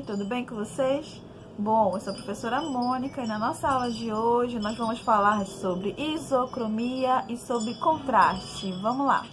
gente, tudo bem com vocês? Bom, eu sou a professora Mônica e na nossa aula de hoje nós vamos falar sobre isocromia e sobre contraste. Vamos lá!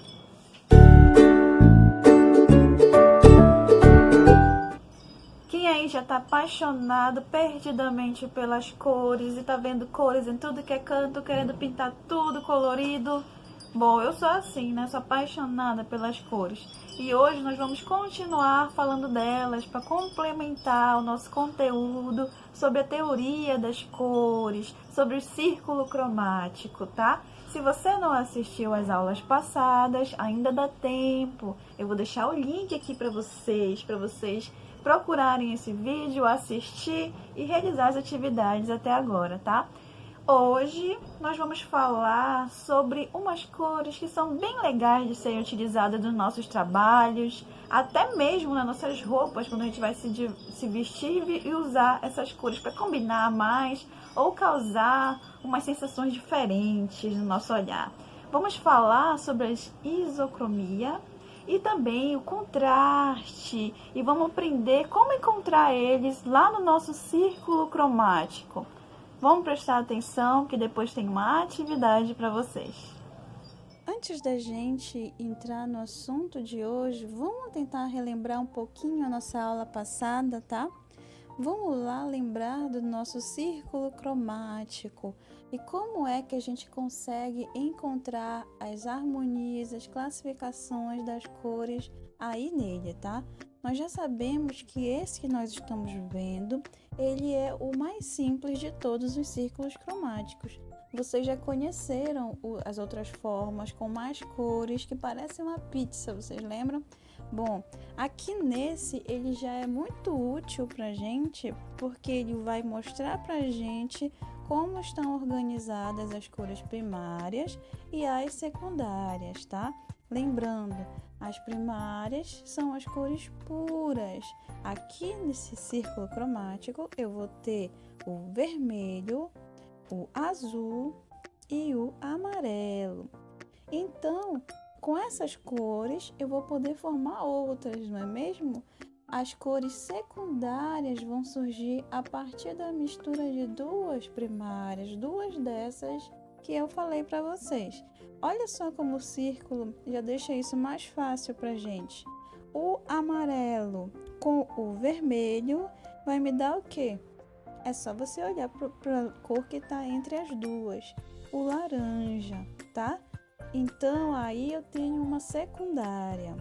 Quem aí já tá apaixonado perdidamente pelas cores e tá vendo cores em tudo que é canto, querendo pintar tudo colorido? Bom, eu sou assim, né? Sou apaixonada pelas cores. E hoje nós vamos continuar falando delas para complementar o nosso conteúdo sobre a teoria das cores, sobre o círculo cromático, tá? Se você não assistiu às aulas passadas, ainda dá tempo. Eu vou deixar o link aqui para vocês procurarem esse vídeo, assistir e realizar as atividades até agora, tá? Hoje nós vamos falar sobre umas cores que são bem legais de serem utilizadas nos nossos trabalhos, até mesmo nas nossas roupas, quando a gente vai se vestir e usar essas cores para combinar mais ou causar umas sensações diferentes no nosso olhar. Vamos falar sobre a isocromia e também o contraste, e vamos aprender como encontrar eles lá no nosso círculo cromático. Vamos prestar atenção que depois tem uma atividade para vocês. Antes da gente entrar no assunto de hoje, vamos tentar relembrar um pouquinho a nossa aula passada, tá? Vamos lá lembrar do nosso círculo cromático e como é que a gente consegue encontrar as harmonias, as classificações das cores aí nele, tá? Nós já sabemos que esse que nós estamos vendo, ele é o mais simples de todos os círculos cromáticos. Vocês já conheceram as outras formas com mais cores que parecem uma pizza, vocês lembram? Bom, aqui nesse ele já é muito útil pra gente porque ele vai mostrar pra gente como estão organizadas as cores primárias e as secundárias, tá? Lembrando, as primárias são as cores puras. Aqui nesse círculo cromático eu vou ter o vermelho, o azul e o amarelo. Então, com essas cores, eu vou poder formar outras, não é mesmo? As cores secundárias vão surgir a partir da mistura de duas primárias, duas dessas que eu falei para vocês. Olha só como o círculo já deixa isso mais fácil para gente. O amarelo com o vermelho vai me dar o quê? É só você olhar para a cor que está entre as duas. O laranja, tá? Então, aí eu tenho uma secundária.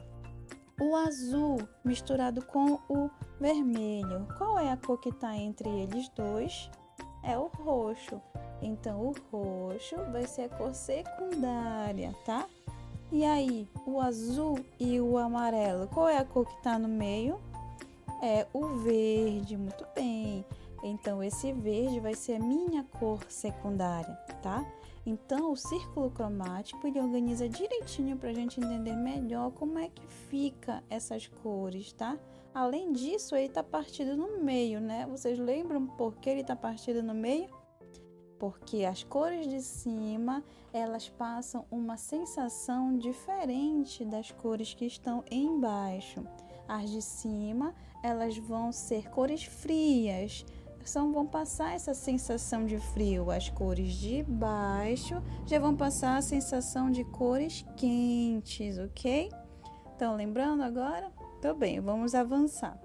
O azul misturado com o vermelho. Qual é a cor que está entre eles dois? É o roxo. Então, o roxo vai ser a cor secundária, tá? E aí, o azul e o amarelo. Qual é a cor que está no meio? É o verde, muito bem. Então, esse verde vai ser a minha cor secundária, tá? Então, o círculo cromático, ele organiza direitinho para a gente entender melhor como é que fica essas cores, tá? Além disso, ele está partido no meio, né? Vocês lembram por que ele está partido no meio? Porque as cores de cima, elas passam uma sensação diferente das cores que estão embaixo. As de cima, elas vão ser cores frias, vão passar essa sensação de frio. As cores de baixo já vão passar a sensação de cores quentes, ok? Então, lembrando agora? Tô bem, vamos avançar.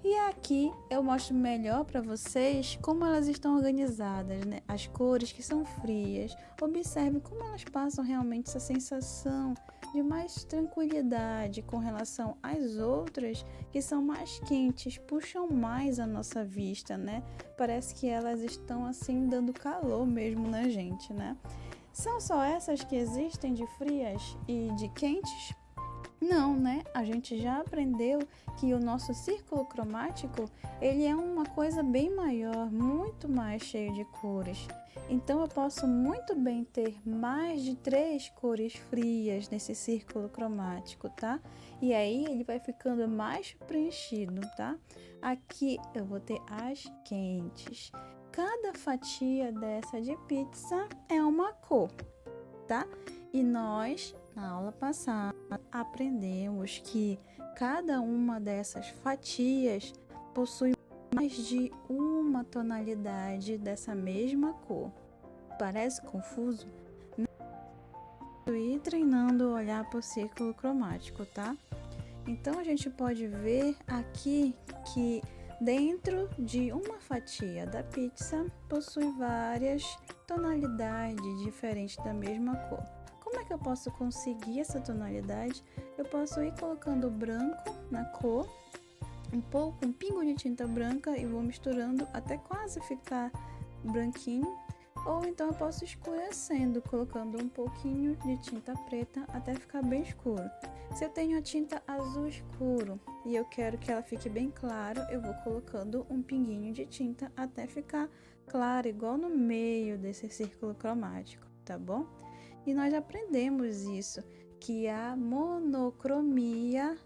E aqui eu mostro melhor para vocês como elas estão organizadas, né? As cores que são frias. Observe como elas passam realmente essa sensação de mais tranquilidade com relação às outras que são mais quentes, puxam mais a nossa vista, né? Parece que elas estão assim dando calor mesmo na gente, né? São só essas que existem de frias e de quentes? Não, né? A gente já aprendeu que o nosso círculo cromático, ele é uma coisa bem maior, muito mais cheio de cores. Então, eu posso muito bem ter mais de 3 cores frias nesse círculo cromático, tá? E aí, ele vai ficando mais preenchido, tá? Aqui, eu vou ter as quentes. Cada fatia dessa de pizza é uma cor, tá? E nós, na aula passada, aprendemos que cada uma dessas fatias possui mais de uma tonalidade dessa mesma cor. Parece confuso? E treinando o olhar para o círculo cromático, tá? Então a gente pode ver aqui que dentro de uma fatia da pizza possui várias tonalidades diferentes da mesma cor. Como é que eu posso conseguir essa tonalidade? Eu posso ir colocando branco na cor, um pingo de tinta branca, e vou misturando até quase ficar branquinho. Ou então eu posso escurecendo, colocando um pouquinho de tinta preta até ficar bem escuro. Se eu tenho a tinta azul escuro e eu quero que ela fique bem claro, eu vou colocando um pinguinho de tinta até ficar claro, igual no meio desse círculo cromático, tá bom? E nós aprendemos isso, que a monocromia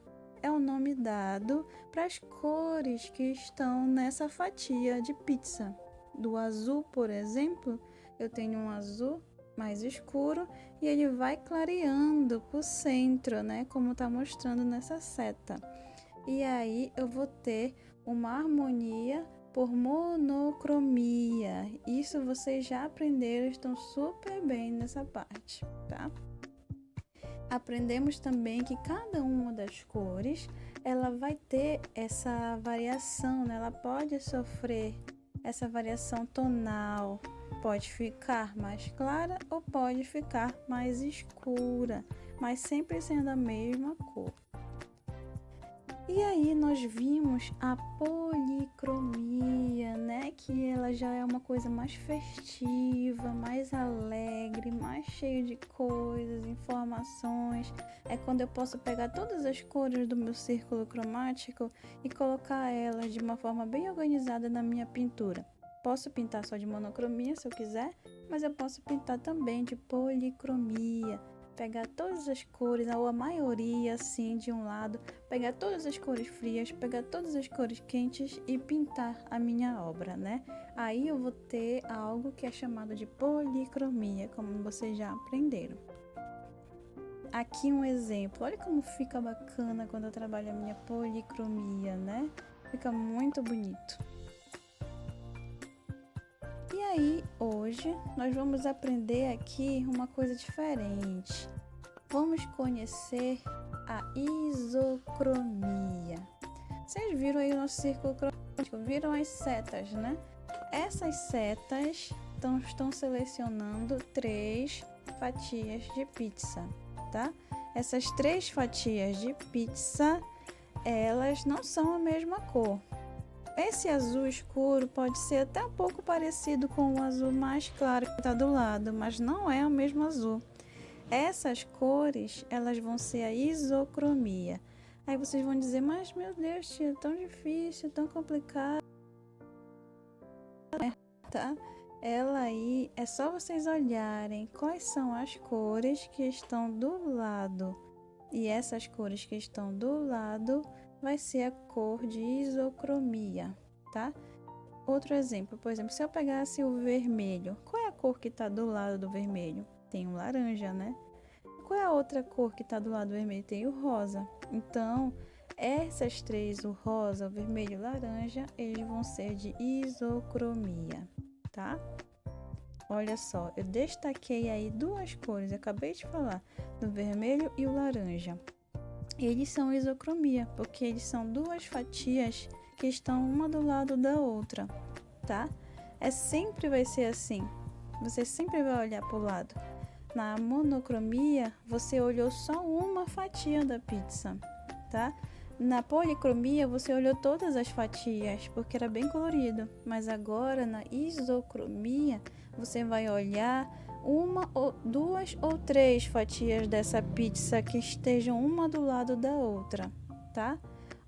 é o nome dado para as cores que estão nessa fatia de pizza. Do azul, por exemplo, eu tenho um azul mais escuro e ele vai clareando para o centro, né? Como está mostrando nessa seta. E aí eu vou ter uma harmonia por monocromia. Isso vocês já aprenderam, estão super bem nessa parte, tá? Aprendemos também que cada uma das cores, ela vai ter essa variação, né? Ela pode sofrer essa variação tonal, pode ficar mais clara ou pode ficar mais escura, mas sempre sendo a mesma cor. E aí nós vimos a policromia, né? Que ela já é uma coisa mais festiva, mais alegre, mais cheia de coisas, informações. É quando eu posso pegar todas as cores do meu círculo cromático e colocar elas de uma forma bem organizada na minha pintura. Posso pintar só de monocromia se eu quiser, mas eu posso pintar também de policromia. Pegar todas as cores, ou a maioria assim de um lado, pegar todas as cores frias, pegar todas as cores quentes e pintar a minha obra, né? Aí eu vou ter algo que é chamado de policromia, como vocês já aprenderam. Aqui um exemplo, olha como fica bacana quando eu trabalho a minha policromia, né? Fica muito bonito. E aí, hoje, nós vamos aprender aqui uma coisa diferente. Vamos conhecer a isocromia. Vocês viram aí o nosso círculo cromático, viram as setas, né? Essas setas estão selecionando 3 fatias de pizza, tá? Essas 3 fatias de pizza, elas não são a mesma cor. Esse azul escuro pode ser até um pouco parecido com o azul mais claro que está do lado, mas não é o mesmo azul. Essas cores, elas vão ser a isocromia. Aí vocês vão dizer, mas meu Deus, tia, tão difícil, tão complicado. Tá? Ela aí, é só vocês olharem quais são as cores que estão do lado. E essas cores que estão do lado vai ser a cor de isocromia, tá? Outro exemplo, por exemplo, se eu pegasse o vermelho, qual é a cor que está do lado do vermelho? Tem o laranja, né? Qual é a outra cor que está do lado do vermelho? Tem o rosa. Então, essas 3, o rosa, o vermelho e o laranja, eles vão ser de isocromia, tá? Olha só, eu destaquei aí 2 cores, eu acabei de falar, do vermelho e o laranja. Eles são isocromia, porque eles são 2 fatias que estão uma do lado da outra, tá? Sempre vai ser assim, você sempre vai olhar para o lado. Na monocromia, você olhou só uma fatia da pizza, tá? Na policromia, você olhou todas as fatias, porque era bem colorido. Mas agora, na isocromia, você vai olhar 1, 2 ou 3 fatias dessa pizza que estejam uma do lado da outra, tá?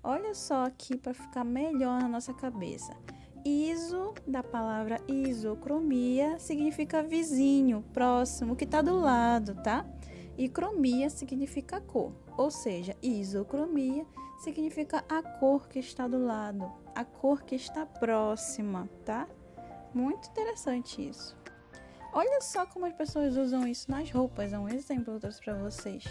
Olha só aqui para ficar melhor na nossa cabeça. Iso, da palavra isocromia, significa vizinho, próximo, que está do lado, tá? E cromia significa cor, ou seja, isocromia significa a cor que está do lado, a cor que está próxima, tá? Muito interessante isso. Olha só como as pessoas usam isso nas roupas, é um exemplo que eu trouxe para vocês.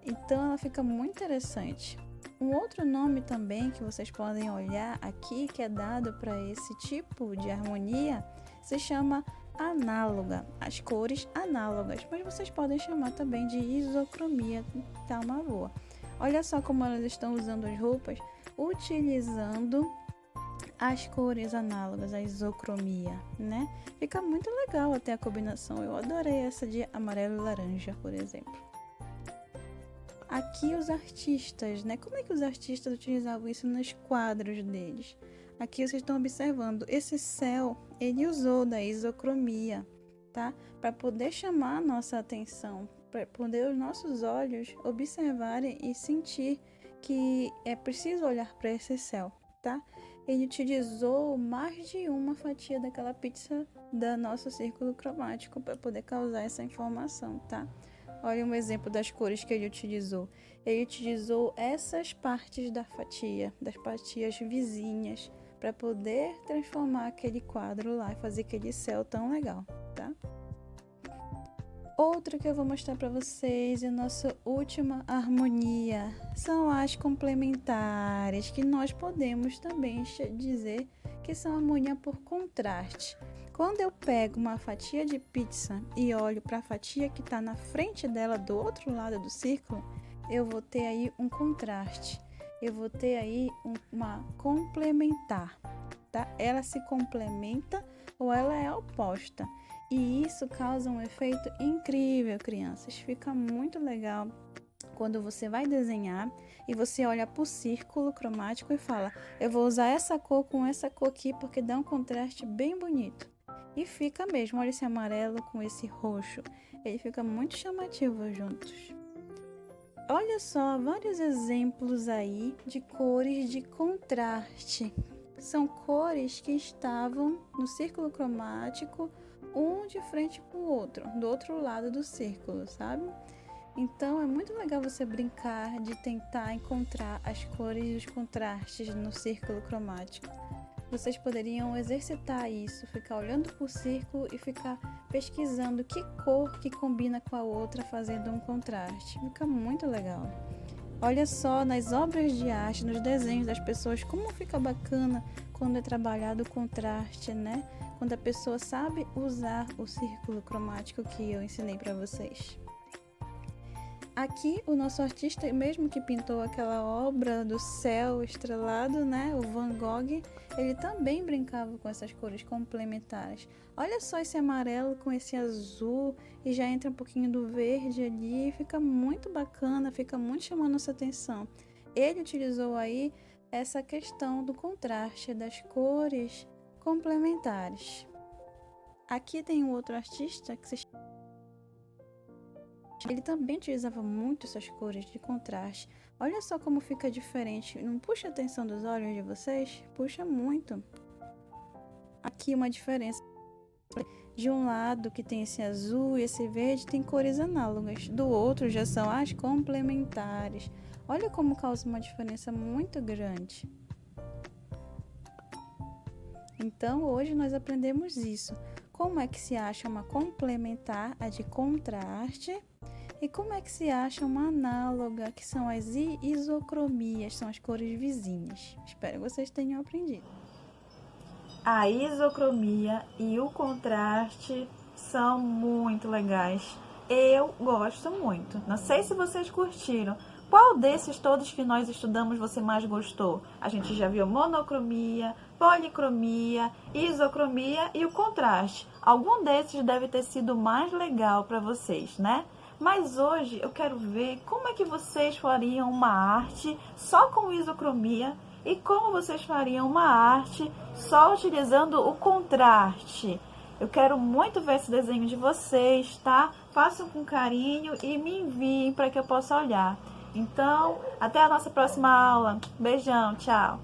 Então ela fica muito interessante. Um outro nome também que vocês podem olhar aqui, que é dado para esse tipo de harmonia, se chama análoga, as cores análogas, mas vocês podem chamar também de isocromia, tá uma boa. Olha só como elas estão usando as roupas, utilizando as cores análogas, a isocromia, né? Fica muito legal até a combinação, eu adorei essa de amarelo e laranja, por exemplo. Aqui os artistas, né? Como é que os artistas utilizavam isso nos quadros deles? Aqui vocês estão observando, esse céu, ele usou da isocromia, tá? Para poder chamar a nossa atenção, para poder os nossos olhos observarem e sentir que é preciso olhar para esse céu, tá? Ele utilizou mais de uma fatia daquela pizza do nosso círculo cromático para poder causar essa informação, tá? Olha um exemplo das cores que ele utilizou. Ele utilizou essas partes da fatia, das fatias vizinhas, para poder transformar aquele quadro lá e fazer aquele céu tão legal, tá? Outro que eu vou mostrar para vocês é a nossa última harmonia. São as complementares, que nós podemos também dizer que são harmonia por contraste. Quando eu pego uma fatia de pizza e olho para a fatia que está na frente dela, do outro lado do círculo, eu vou ter aí um contraste. Eu vou ter aí uma complementar, tá? Ela se complementa ou ela é oposta. E isso causa um efeito incrível, crianças. Fica muito legal quando você vai desenhar e você olha para o círculo cromático e fala: eu vou usar essa cor com essa cor aqui porque dá um contraste bem bonito. E fica mesmo, olha esse amarelo com esse roxo. Ele fica muito chamativo juntos. Olha só, vários exemplos aí de cores de contraste. São cores que estavam no círculo cromático, um de frente para o outro, do outro lado do círculo, sabe? Então é muito legal você brincar de tentar encontrar as cores e os contrastes no círculo cromático. Vocês poderiam exercitar isso, ficar olhando para o círculo e ficar pesquisando que cor que combina com a outra, fazendo um contraste. Fica muito legal. Olha só nas obras de arte, nos desenhos das pessoas, como fica bacana quando é trabalhado o contraste, né? Quando a pessoa sabe usar o círculo cromático que eu ensinei para vocês. Aqui o nosso artista, mesmo que pintou aquela obra do céu estrelado, né, o Van Gogh, ele também brincava com essas cores complementares. Olha só esse amarelo com esse azul e já entra um pouquinho do verde ali, fica muito bacana, fica muito chamando nossa atenção. Ele utilizou aí essa questão do contraste das cores complementares. Aqui tem um outro artista que se chama... Ele também utilizava muito essas cores de contraste. Olha só como fica diferente. Não puxa a atenção dos olhos de vocês? Puxa muito. Aqui uma diferença. De um lado que tem esse azul e esse verde tem cores análogas. Do outro já são as complementares. Olha como causa uma diferença muito grande. Então hoje nós aprendemos isso. Como é que se acha uma complementar, a de contraste, e como é que se acha uma análoga, que são as isocromias, são as cores vizinhas. Espero que vocês tenham aprendido. A isocromia e o contraste são muito legais. Eu gosto muito. Não sei se vocês curtiram. Qual desses todos que nós estudamos você mais gostou? A gente já viu monocromia, policromia, isocromia e o contraste. Algum desses deve ter sido mais legal para vocês, né? Mas hoje eu quero ver como é que vocês fariam uma arte só com isocromia e como vocês fariam uma arte só utilizando o contraste. Eu quero muito ver esse desenho de vocês, tá? Façam com carinho e me enviem para que eu possa olhar. Então, até a nossa próxima aula. Beijão, tchau!